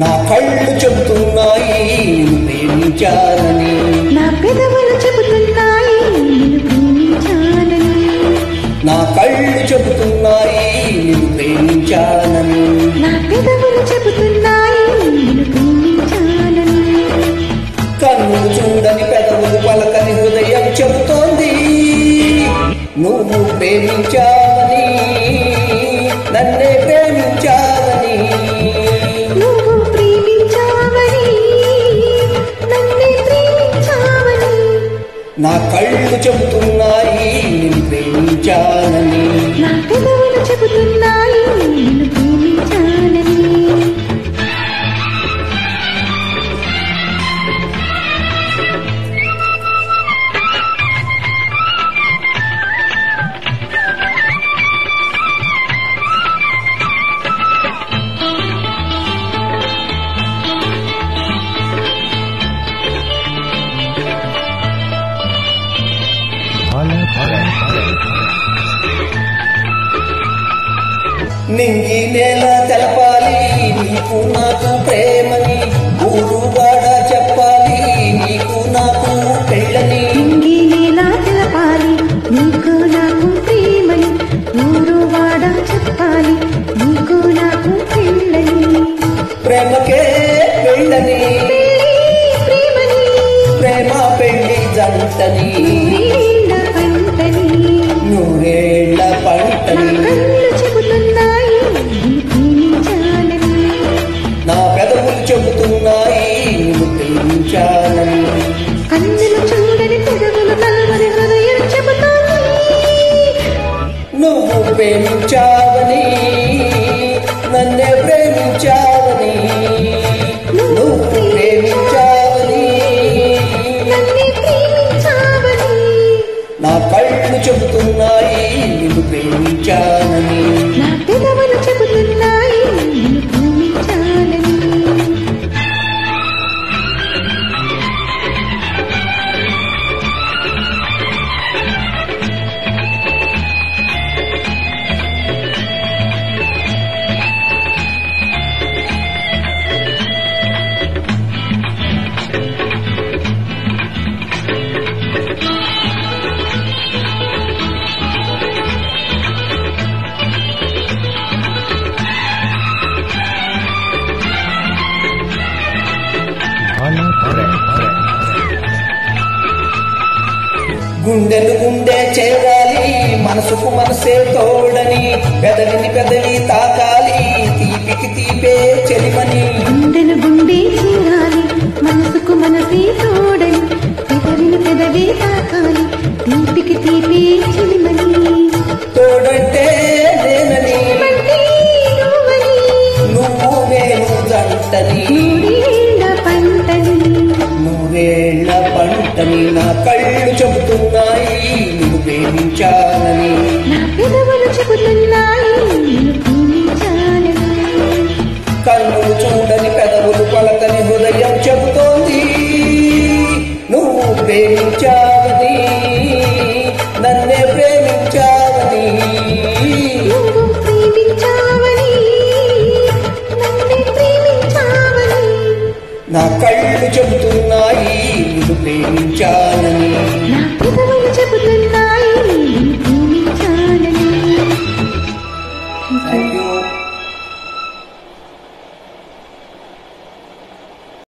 నా కళ్ళు చెబుతున్నాయి నిన్ను ప్రేమించాలని, నా పెదవులు చెబుతున్నాయి నిన్ను ప్రేమించాలని, నా కళ్ళు చెబుతున్నాయి నిన్ను ప్రేమించాలని, నా పెదవులు చెబుతున్నాయి నిన్ను ప్రేమించాలని. కన్నులు చూడని పెదవులు పలకని హృదయం చెబుతోంది నువ్వు ప్రేమించాలని, నన్నే ప్రేమించాలని. నువ్వు ప్రేమించావని నన్నే ప్రేమించావని, నా కళ్ళు చెబుతున్నాయి నిన్ను ప్రేమించాలని, నా పెదవులు చెబుతున్నాయి నిన్ను ప్రేమించాలని. నింగి నేల తెలపాలి నీకు నాకు ప్రేమని, ఊరు వాడ చెప్పాలి నీకు నాకు పెళ్ళని. నింగి నేల తెలపాలి నీకు నాకు ప్రేమని, ఊరు వాడ చెప్పాలి నీకు నాకు పెళ్ళని. ప్రేమకే పెళ్ళని, ప్రేమని ప్రేమ పెళ్ళి జంటని, నూరేళ్ల పంటని, నూరేళ్ల నా పంటని. కళ్ళు చెబుతున్నాయి నిన్ను ప్రేమించాలని, నా పెదవులు చెబుతున్నాయి నిన్ను ప్రేమించాలని, కన్నులు చూడని పెదవులు కలవని హృదయం చెబుతోంది నువ్వు ప్రేమించావని, నన్నే ప్రేమించావని. నువ్వు ప్రేమించావని, నన్నే ప్రేమించావని. నా కళ్ళు చెబుతున్నాయి నిన్ను ప్రేమించాలని, నా పెదవులు చెబుతున్నాయి నిన్ను ప్రేమించాలని. గుండెలు గుండె చేరాలి మనసుకు మనసే తోడని, పెదవిని పెదవి తాకాలి తీపికి తీపే చెలిమని. గుండెను గుండె చేరాలి మనసుకు మనసే తోడని, పెదవిని పెదవే తాకాలి తీపికి తీపి చెలిమని. తోడంటే నేనని, అంటే నువ్వని, నువ్వు నేను జంటని, నూరేళ్ల పంటని, నూరేళ్ల పంటని. నా కళ్ళు చెబుతున్నాయి నిన్ను ప్రేమించాలని, నా పెదవులు చెబుతున్నాయి నిన్ను ప్రేమించాలని, కన్నులు చూడని పెదవులు పలకని హృదయం చెబుతోంది నువ్వు ప్రేమించావని, నన్నే ప్రేమించావని. నువ్వు ప్రేమించావని నన్నే ప్రేమించావని, నా కళ్ళు చెబుతున్నాయి నిన్ను ప్రేమించాలని, నా పెదవులు చెబుతున్నాయి నిన్ను ప్రేమించాలని. Thank you.